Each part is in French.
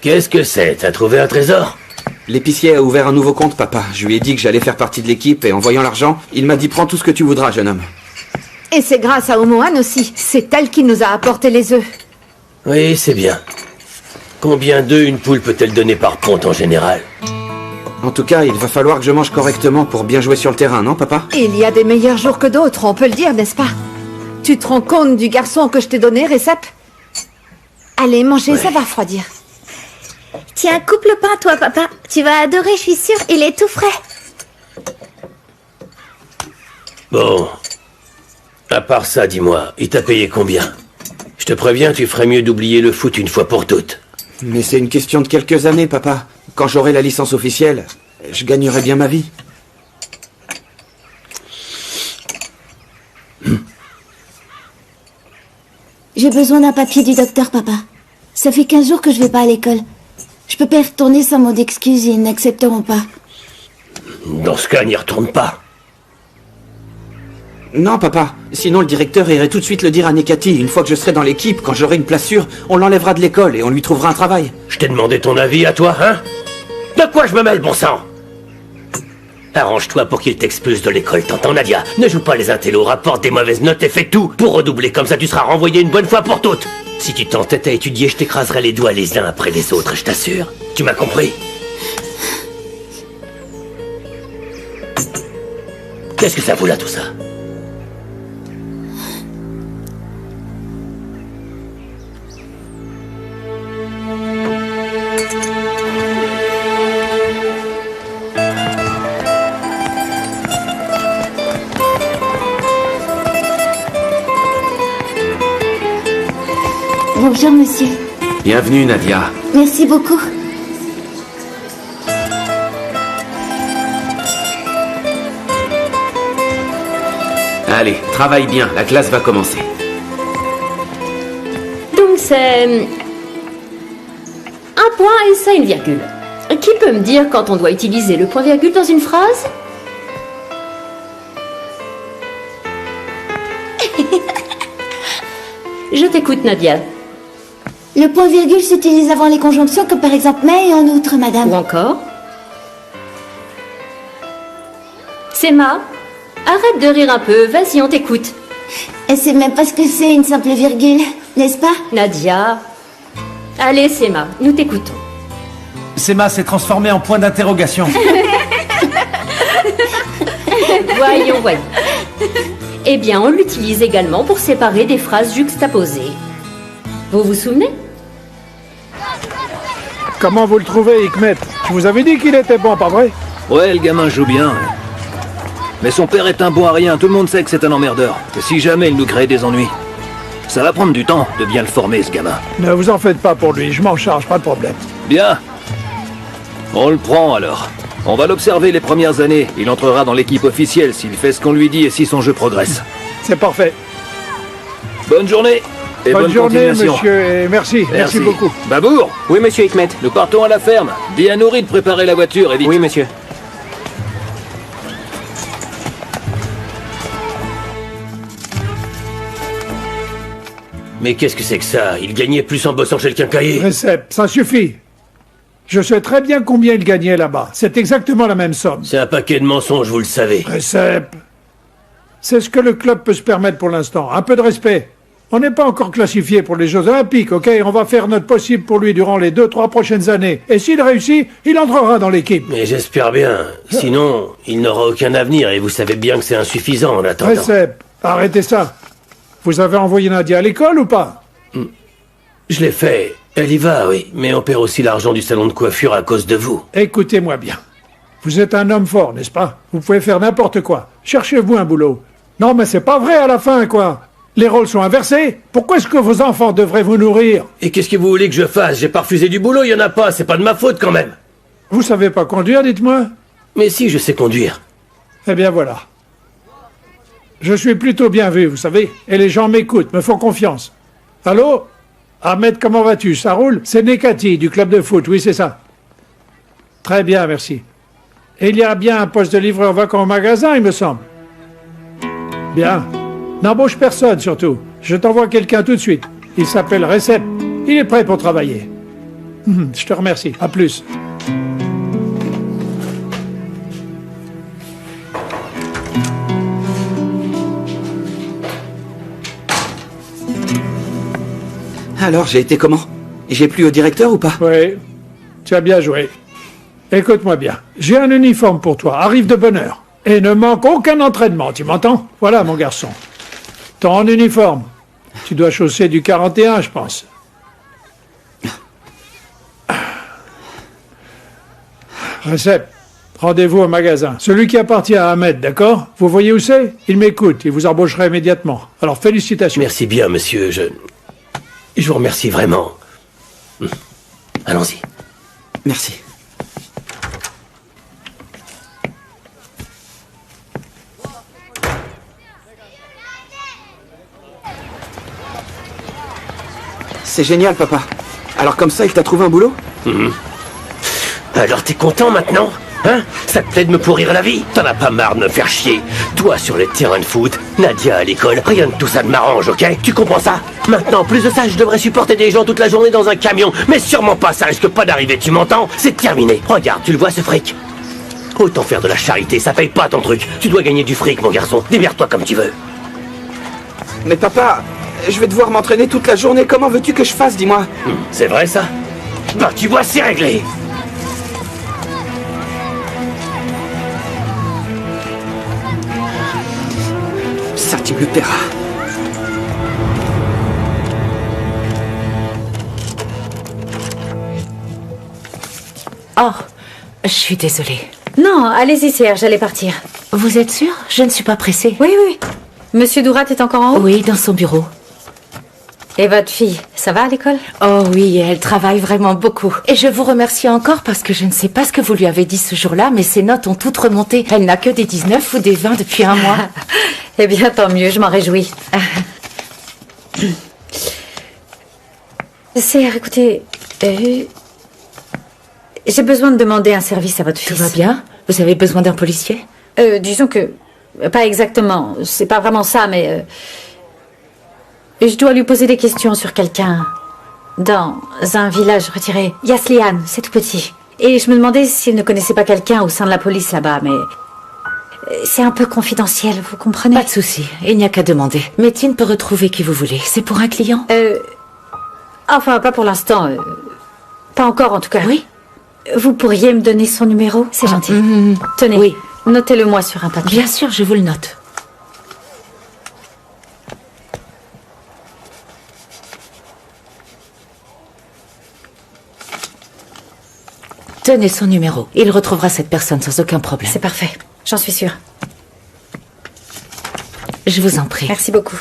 Qu'est-ce que c'est? T'as trouvé un trésor? L'épicier a ouvert un nouveau compte, papa. Je lui ai dit que j'allais faire partie de l'équipe et en voyant l'argent, il m'a dit prends tout ce que tu voudras, jeune homme. Et c'est grâce à Omoan aussi. C'est elle qui nous a apporté les œufs. Oui, c'est bien. Combien d'œufs une poule peut-elle donner par ponte en général? En tout cas, il va falloir que je mange correctement pour bien jouer sur le terrain, non, papa? Il y a des meilleurs jours que d'autres, on peut le dire, n'est-ce pas? Tu te rends compte du garçon que je t'ai donné, Recep? Allez, mangez, ça va refroidir. Tiens, coupe le pain, toi, papa. Tu vas adorer, je suis sûre. Il est tout frais. Bon. À part ça, dis-moi, il t'a payé combien? Je te préviens, tu ferais mieux d'oublier le foot une fois pour toutes. Mais c'est une question de quelques années, papa. Quand j'aurai la licence officielle, je gagnerai bien ma vie. J'ai besoin d'un papier du docteur, papa. Ça fait 15 jours que je vais pas à l'école. Je peux pas y retourner sans mot d'excuse et ils n'accepteront pas. Dans ce cas, n'y retourne pas. Non, papa. Sinon, le directeur irait tout de suite le dire à Nekati. Une fois que je serai dans l'équipe, quand j'aurai une place sûre, on l'enlèvera de l'école et on lui trouvera un travail. Je t'ai demandé ton avis à toi, hein? De quoi je me mêle, bon sang? Arrange-toi pour qu'il t'expulse de l'école, t'entends, Nadia? Ne joue pas les intellos, rapporte des mauvaises notes et fais tout pour redoubler, comme ça tu seras renvoyé une bonne fois pour toutes. Si tu t'entêtes à étudier, je t'écraserai les doigts les uns après les autres, je t'assure. Tu m'as compris? Qu'est-ce que ça vaut là, tout ça? Bonjour, monsieur. Bienvenue, Nadia. Merci beaucoup. Allez, travaille bien, la classe va commencer. Donc c'est... un point et ça une virgule. Qui peut me dire quand on doit utiliser le point-virgule dans une phrase? Je t'écoute, Nadia. Le point-virgule s'utilise avant les conjonctions, comme par exemple mais et en outre, madame. Ou encore? Sema, arrête de rire un peu, vas-y, on t'écoute. Elle sait même pas ce que c'est une simple virgule, n'est-ce pas? Nadia. Allez, Sema, nous t'écoutons. Sema s'est transformée en point d'interrogation. Voyons. Eh bien, on l'utilise également pour séparer des phrases juxtaposées. Vous vous souvenez? Comment vous le trouvez, Hikmet? Je vous avais dit qu'il était bon, pas vrai? Ouais, le gamin joue bien. Ouais. Mais son père est un bon à rien, tout le monde sait que c'est un emmerdeur. Et si jamais il nous crée des ennuis, ça va prendre du temps de bien le former, ce gamin. Ne vous en faites pas pour lui, je m'en charge, pas de problème. Bien. On le prend alors. On va l'observer les premières années. Il entrera dans l'équipe officielle s'il fait ce qu'on lui dit et si son jeu progresse. C'est parfait. Bonne journée et bonne journée, continuation. monsieur, et merci beaucoup. Babour, Oui, monsieur Hikmet. nous partons à la ferme. Dis à Nourri de préparer la voiture et vite. Oui, monsieur. Mais qu'est-ce que c'est que ça? Il gagnait plus en bossant chez le quincailler. Recep, ça suffit. Je sais très bien combien il gagnait là-bas. C'est exactement la même somme. C'est un paquet de mensonges, vous le savez. Recep, c'est ce que le club peut se permettre pour l'instant. Un peu de respect. On n'est pas encore classifié pour les Jeux Olympiques, ok? On va faire notre possible pour lui durant les 2-3 prochaines années. Et s'il réussit, il entrera dans l'équipe. Mais j'espère bien. Sinon, il n'aura aucun avenir et vous savez bien que c'est insuffisant en attendant. Recep, arrêtez ça. Vous avez envoyé Nadia à l'école ou pas? Je l'ai fait. Elle y va, oui. Mais on perd aussi l'argent du salon de coiffure à cause de vous. Écoutez-moi bien. Vous êtes un homme fort, n'est-ce pas? Vous pouvez faire n'importe quoi. Cherchez-vous un boulot. Non, mais c'est pas vrai à la fin, quoi. Les rôles sont inversés. Pourquoi est-ce que vos enfants devraient vous nourrir? Et qu'est-ce que vous voulez que je fasse? J'ai pas refusé du boulot, il y en a pas. C'est pas de ma faute quand même. Vous savez pas conduire, dites-moi? Mais si, je sais conduire. Eh bien voilà. Je suis plutôt bien vu, vous savez. Et les gens m'écoutent, me font confiance. Allô? Ahmed, comment vas-tu? Ça roule? C'est Nekati, du club de foot, oui, c'est ça. Très bien, merci. Et il y a bien un poste de livreur vacant au magasin, il me semble. Bien. N'embauche personne, surtout. Je t'envoie quelqu'un tout de suite. Il s'appelle Recep. Il est prêt pour travailler. Je te remercie. À plus. Alors, j'ai été comment? J'ai plu au directeur ou pas? Oui, tu as bien joué. Écoute-moi bien. J'ai un uniforme pour toi. Arrive de bonne heure. Et ne manque aucun entraînement, tu m'entends? Voilà, mon garçon. Ton uniforme. Tu dois chausser du 41, je pense. Recep, rendez-vous au magasin. Celui qui appartient à Ahmed, d'accord? Vous voyez où c'est? Il m'écoute, il vous embauchera immédiatement. Alors, félicitations. Merci bien, monsieur. Je vous remercie vraiment. Allons-y. Merci. C'est génial, papa. Alors comme ça, il t'a trouvé un boulot? Alors t'es content maintenant? Hein? Ça te plaît de me pourrir la vie? T'en as pas marre de me faire chier? Toi sur les terrains de foot, Nadia à l'école, rien de tout ça ne m'arrange, ok? Tu comprends ça? Maintenant, en plus de ça, je devrais supporter des gens toute la journée dans un camion. Mais sûrement pas, ça risque pas d'arriver, tu m'entends? C'est terminé. Regarde, tu le vois ce fric? Autant faire de la charité, ça paye pas ton truc. Tu dois gagner du fric, mon garçon. Démerde-toi comme tu veux. Mais papa, je vais devoir m'entraîner toute la journée. Comment veux-tu que je fasse, dis-moi? C'est vrai ça? Bah tu vois, c'est réglé. Ça, tu me le paieras. Oh, je suis désolée. Non, allez-y, Serge, j'allais partir. Vous êtes sûr? Je ne suis pas pressée. Oui, oui. Monsieur Dourat est encore en haut? Oui, dans son bureau. Et votre fille, ça va à l'école? Oh oui, elle travaille vraiment beaucoup. Et je vous remercie encore parce que je ne sais pas ce que vous lui avez dit ce jour-là, mais ses notes ont toutes remonté. Elle n'a que des 19 ou des 20 depuis un mois. Eh bien, tant mieux, je m'en réjouis. Serge, écoutez, j'ai besoin de demander un service à votre fils. Tout va bien? Vous avez besoin d'un policier? Disons que... Pas exactement, c'est pas vraiment ça, mais... je dois lui poser des questions sur quelqu'un dans un village retiré. Yaslian, c'est tout petit. Et je me demandais s'il ne connaissait pas quelqu'un au sein de la police là-bas, mais... c'est un peu confidentiel, vous comprenez? Pas de souci, il n'y a qu'à demander. Métine peut retrouver qui vous voulez. C'est pour un client? Enfin, pas pour l'instant. Pas encore, en tout cas. Oui. Vous pourriez me donner son numéro? C'est gentil. Tenez, Oui. Notez-le moi sur un papier. Bien sûr, je vous le note. Tenez son numéro. Il retrouvera cette personne sans aucun problème. C'est parfait, j'en suis sûre. Je vous en prie. Merci beaucoup.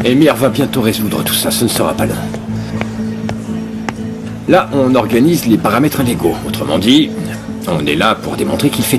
Emir va bientôt résoudre tout ça, ce ne sera pas long. Là, on organise les paramètres légaux. Autrement dit, on est là pour démontrer qu'il fait